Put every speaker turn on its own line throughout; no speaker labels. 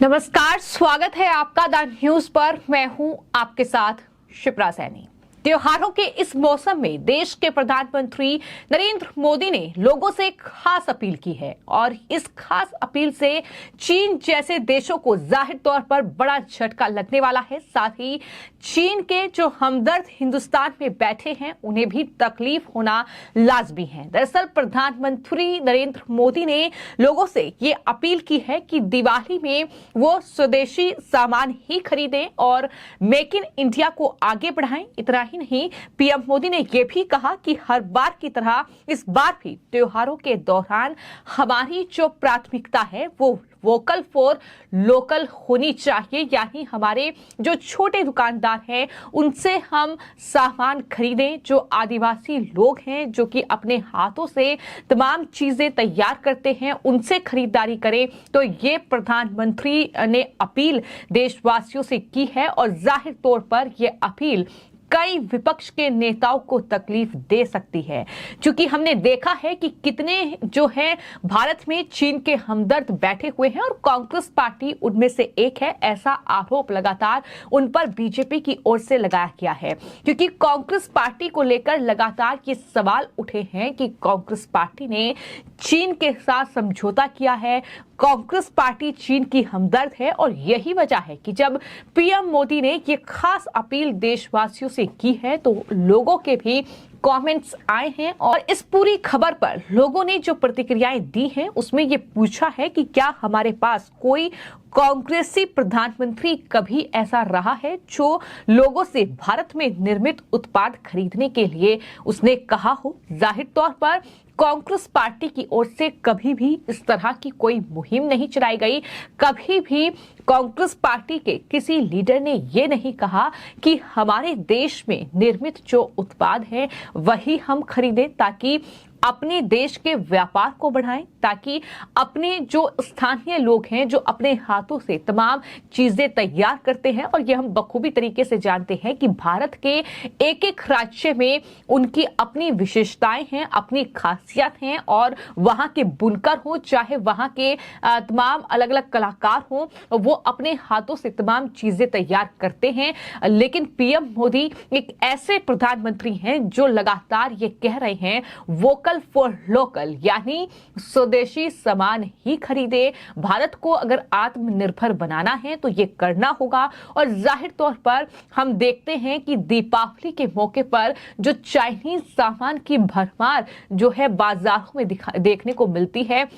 नमस्कार, स्वागत है आपका द न्यूज पर। मैं हूं आपके साथ शिप्रा सैनी। त्योहारों के इस मौसम में देश के प्रधानमंत्री नरेंद्र मोदी ने लोगों से खास अपील की है और इस खास अपील से चीन जैसे देशों को जाहिर तौर पर बड़ा झटका लगने वाला है। साथ ही चीन के जो हमदर्द हिंदुस्तान में बैठे हैं उन्हें भी तकलीफ होना लाजमी है। दरअसल प्रधानमंत्री नरेंद्र मोदी ने लोगों से ये अपील की है कि दिवाली में वो स्वदेशी सामान ही खरीदें और मेक इन इंडिया को आगे बढ़ाएं। इतना ही नहीं, पीएम मोदी ने यह भी कहा कि हर बार की तरह इस बार भी त्योहारों के दौरान हमारी जो प्राथमिकता है वो वोकल फॉर लोकल होनी चाहिए, यानी हमारे जो छोटे दुकानदार हैं उनसे हम सामान खरीदें। जो आदिवासी लोग हैं जो कि अपने हाथों से तमाम चीजें तैयार करते हैं उनसे खरीदारी करें। तो ये प्रधानमंत्री ने अपील देशवासियों से की है और जाहिर तौर पर यह अपील कई विपक्ष के नेताओं को तकलीफ दे सकती है, क्योंकि हमने देखा है कि कितने जो है भारत में चीन के हमदर्द बैठे हुए हैं और कांग्रेस पार्टी उनमें से एक है। ऐसा आरोप लगातार उन पर बीजेपी की ओर से लगाया गया है, क्योंकि कांग्रेस पार्टी को लेकर लगातार ये सवाल उठे हैं कि कांग्रेस पार्टी ने चीन के साथ समझौता किया है, कांग्रेस पार्टी चीन की हमदर्द है। और यही वजह है कि जब पीएम मोदी ने ये खास अपील देशवासियों से की है तो लोगों के भी कमेंट्स आए हैं और इस पूरी खबर पर लोगों ने जो प्रतिक्रियाएं दी हैं उसमें ये पूछा है कि क्या हमारे पास कोई कांग्रेसी प्रधानमंत्री कभी ऐसा रहा है जो लोगों से भारत में निर्मित उत्पाद खरीदने के लिए उसने कहा हो। जाहिर तौर पर कांग्रेस पार्टी की ओर से कभी भी इस तरह की कोई मुहिम नहीं चलाई गई। कभी भी कांग्रेस पार्टी के किसी लीडर ने ये नहीं कहा कि हमारे देश में निर्मित जो उत्पाद हैं वही हम खरीदें ताकि अपने देश के व्यापार को बढ़ाएं, ताकि अपने जो स्थानीय लोग हैं जो अपने हाथों से तमाम चीजें तैयार करते हैं। और ये हम बखूबी तरीके से जानते हैं कि भारत के एक एक राज्य में उनकी अपनी विशेषताएं हैं, अपनी खासियत हैं और वहां के बुनकर हो चाहे वहां के तमाम अलग अलग कलाकार हो, वो अपने हाथों से तमाम चीजें तैयार करते हैं। लेकिन पीएम मोदी एक ऐसे प्रधानमंत्री हैं जो लगातार ये कह रहे हैं वोकल फॉर लोकल, यानी स्वदेशी सामान ही खरीदे। भारत को अगर आत्मनिर्भर बनाना है तो ये करना होगा। और जाहिर तौर पर हम देखते हैं कि दीपावली के मौके पर जो चाइनीज सामान की भरमार जो है बाजारों में देखने को मिलती है,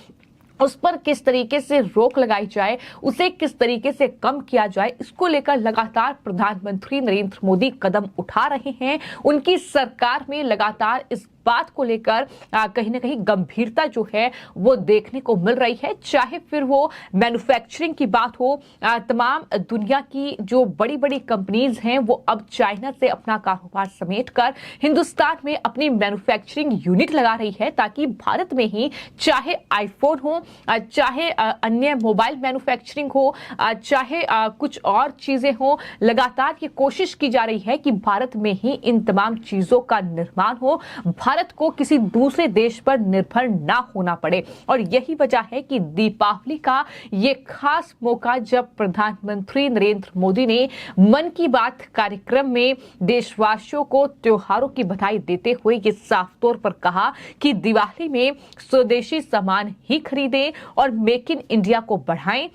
उस पर किस तरीके से रोक लगाई जाए, उसे किस तरीके से कम किया जाए, इसको लेकर लगातार प्रधानमंत्री नरेंद्र मोदी कदम उठा रहे हैं। उनकी सरकार में लगातार इस बात को लेकर कहीं ना कहीं गंभीरता जो है वो देखने को मिल रही है। चाहे फिर वो मैन्युफैक्चरिंग की बात हो, तमाम दुनिया की जो बड़ी बड़ी कंपनीज हैं वो अब चाइना से अपना कारोबार समेटकर हिंदुस्तान में अपनी मैन्युफैक्चरिंग यूनिट लगा रही है, ताकि भारत में ही चाहे आईफोन हो, चाहे अन्य मोबाइल मैन्युफैक्चरिंग हो, चाहे कुछ और चीजें हो, लगातार ये कोशिश की जा रही है कि भारत में ही इन तमाम चीजों का निर्माण हो, भारत को किसी दूसरे देश पर निर्भर ना होना पड़े। और यही वजह है कि दीपावली का ये खास मौका जब प्रधानमंत्री नरेंद्र मोदी ने मन की बात कार्यक्रम में देशवासियों को त्योहारों की बधाई देते हुए ये साफ तौर पर कहा कि दिवाली में स्वदेशी सामान ही खरीदें और मेक इन इंडिया को बढ़ाएं।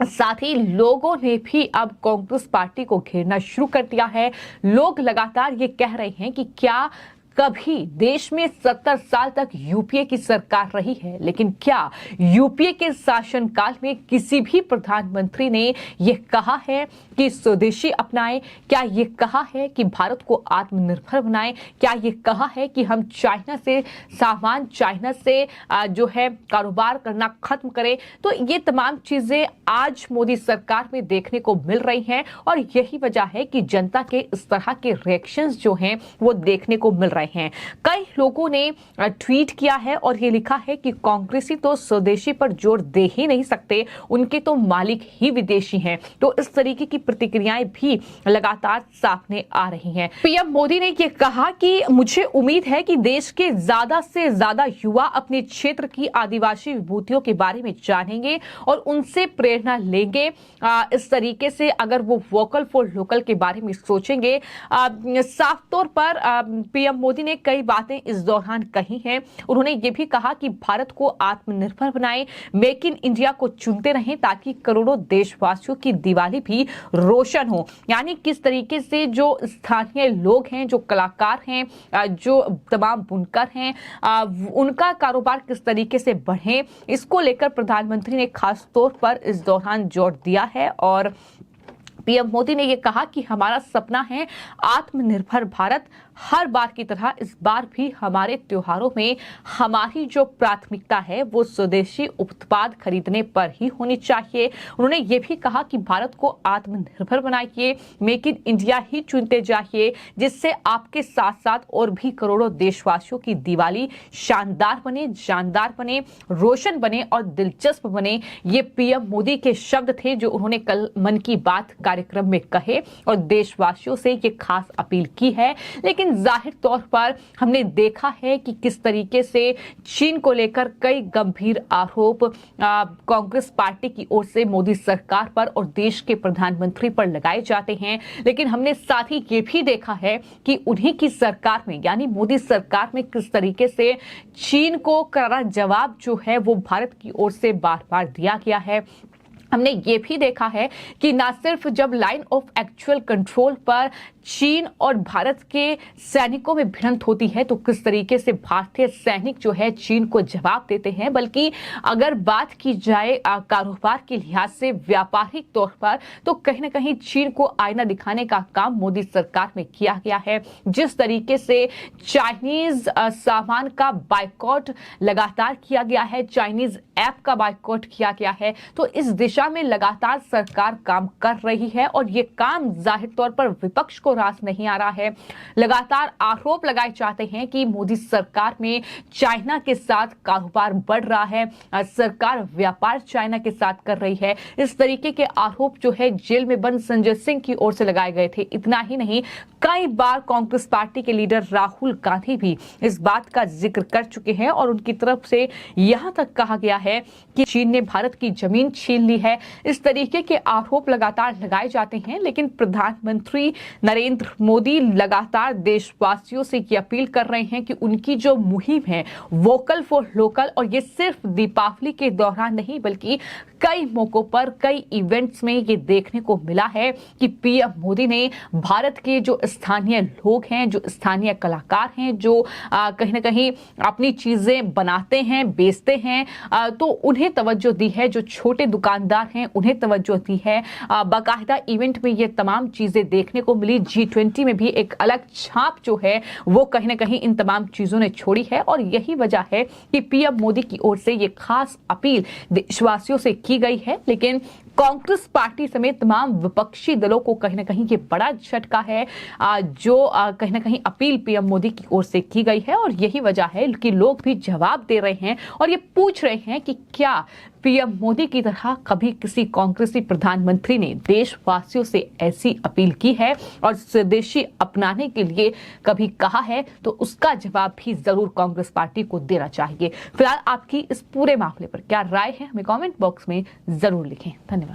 साथ ही लोगों ने भी अब कांग्रेस पार्टी को घेरना शुरू कर दिया है। लोग लगातार ये कह रहे हैं कि क्या कभी देश में 70 साल तक यूपीए की सरकार रही है, लेकिन क्या यूपीए के शासनकाल में किसी भी प्रधानमंत्री ने यह कहा है कि स्वदेशी अपनाएं? क्या ये कहा है कि भारत को आत्मनिर्भर बनाएं? क्या ये कहा है कि हम चाइना से जो है कारोबार करना खत्म करें? तो ये तमाम चीजें आज मोदी सरकार में देखने को मिल रही हैं और यही वजह है कि जनता के इस तरह के रिएक्शंस जो हैं वो देखने को मिल रहे रहे हैं। कई लोगों ने ट्वीट किया है और ये लिखा है कि कांग्रेसी तो स्वदेशी पर जोर दे ही नहीं सकते, उनके तो मालिक ही विदेशी हैं। तो इस तरीके की प्रतिक्रियाएं भी लगातार सामने आ रही हैं। पीएम मोदी ने ये कहा कि मुझे उम्मीद है कि देश के ज्यादा से ज्यादा युवा अपने क्षेत्र की आदिवासी विभूतियों के बारे में जानेंगे और उनसे प्रेरणा लेंगे। इस तरीके से अगर वो वोकल फॉर लोकल के बारे में सोचेंगे। साफ तौर पर पीएम मोदी ने कई बातें इस दौरान कही हैं। उन्होंने ये भी कहा कि भारत को आत्मनिर्भर बनाएं, मेक इन इंडिया को चुनते रहें ताकि करोड़ों देशवासियों की दिवाली भी रोशन हो। यानी किस तरीके से जो स्थानीय लोग हैं, जो कलाकार हैं, जो तमाम बुनकर हैं, उनका कारोबार किस तरीके से बढ़े, इसको लेकर प्रधानमंत्री ने खास तौर पर इस दौरान जोर दिया है। और पीएम मोदी ने यह कहा कि हमारा सपना है आत्मनिर्भर भारत। हर बार की तरह इस बार भी हमारे त्योहारों में हमारी जो प्राथमिकता है वो स्वदेशी उत्पाद खरीदने पर ही होनी चाहिए। उन्होंने ये भी कहा कि भारत को आत्मनिर्भर बनाइए, मेक इन इंडिया ही चुनते जाइए, जिससे आपके साथ साथ और भी करोड़ों देशवासियों की दिवाली शानदार बने, जानदार बने, रोशन बने और दिलचस्प बने। ये पीएम मोदी के शब्द थे जो उन्होंने कल मन की बात कार्यक्रम में कहे और देशवासियों से ये खास अपील की है। लेकिन जाहिर तौर पर हमने देखा है कि किस तरीके से चीन को लेकर कई गंभीर आरोप कांग्रेस पार्टी की ओर से मोदी सरकार पर और देश के प्रधानमंत्री पर लगाए जाते हैं। लेकिन हमने साथ ही ये भी देखा है कि उन्हीं की सरकार में यानी मोदी सरकार में किस तरीके से चीन को करारा जवाब जो है वो भारत की ओर से बार बार दिया गया है। हमने ये भी देखा है कि न सिर्फ जब लाइन ऑफ एक्चुअल कंट्रोल पर चीन और भारत के सैनिकों में भिड़ंत होती है तो किस तरीके से भारतीय सैनिक जो है चीन को जवाब देते हैं, बल्कि अगर बात की जाए कारोबार के लिहाज से व्यापारिक तौर पर तो कहीं ना कहीं चीन को आईना दिखाने का काम मोदी सरकार में किया गया है। जिस तरीके से चाइनीज सामान का बाइकॉट लगातार किया गया है, चाइनीज ऐप का बाइकॉट किया गया है, तो इस दिशा में लगातार सरकार काम कर रही है और ये काम जाहिर तौर पर विपक्ष को रास नहीं आ रहा है। लगातार आरोप लगाए जाते हैं कि मोदी सरकार में चाइना के साथ कारोबार बढ़ रहा है, सरकार व्यापार चाइना के साथ कर रही है। इस तरीके के आरोप जो है जेल में बंद संजय सिंह की ओर से लगाए गए थे। इतना ही नहीं, कई बार कांग्रेस पार्टी के लीडर राहुल गांधी भी इस बात का जिक्र कर चुके हैं और उनकी तरफ से यहां तक कहा गया है कि चीन ने भारत की जमीन छीन ली है। इस तरीके के आरोप लगातार लगाए जाते हैं। लेकिन प्रधानमंत्री नरेंद्र मोदी लगातार देशवासियों से ये अपील कर रहे हैं कि उनकी जो मुहिम है वोकल फॉर लोकल, और ये सिर्फ दीपावली के दौरान नहीं बल्कि कई मौकों पर कई इवेंट्स में ये देखने को मिला है कि पीएम मोदी ने भारत के जो स्थानीय लोग हैं, जो स्थानीय कलाकार हैं, जो कहीं ना कहीं अपनी चीजें बनाते हैं, बेचते हैं, तो उन्हें तवज्जो दी है। जो छोटे दुकानदार हैं उन्हें तवज्जो दी है। बाकायदा इवेंट में ये तमाम चीजें देखने को मिली। G20 में भी एक अलग छाप जो है वो कहीं ना कहीं इन तमाम चीजों ने छोड़ी है और यही वजह है कि पीएम मोदी की ओर से ये खास अपील देशवासियों से की गई है। लेकिन कांग्रेस पार्टी समेत तमाम विपक्षी दलों को कहीं ना कहीं ये बड़ा झटका है जो कहीं ना कहीं अपील पीएम मोदी की ओर से की गई है और यही वजह है कि लोग भी जवाब दे रहे हैं और ये पूछ रहे हैं कि क्या पीएम मोदी की तरह कभी किसी कांग्रेसी प्रधानमंत्री ने देशवासियों से ऐसी अपील की है और स्वदेशी अपनाने के लिए कभी कहा है। तो उसका जवाब भी जरूर कांग्रेस पार्टी को देना चाहिए। फिलहाल आपकी इस पूरे मामले पर क्या राय है हमें कमेंट बॉक्स में जरूर लिखें। धन्यवाद।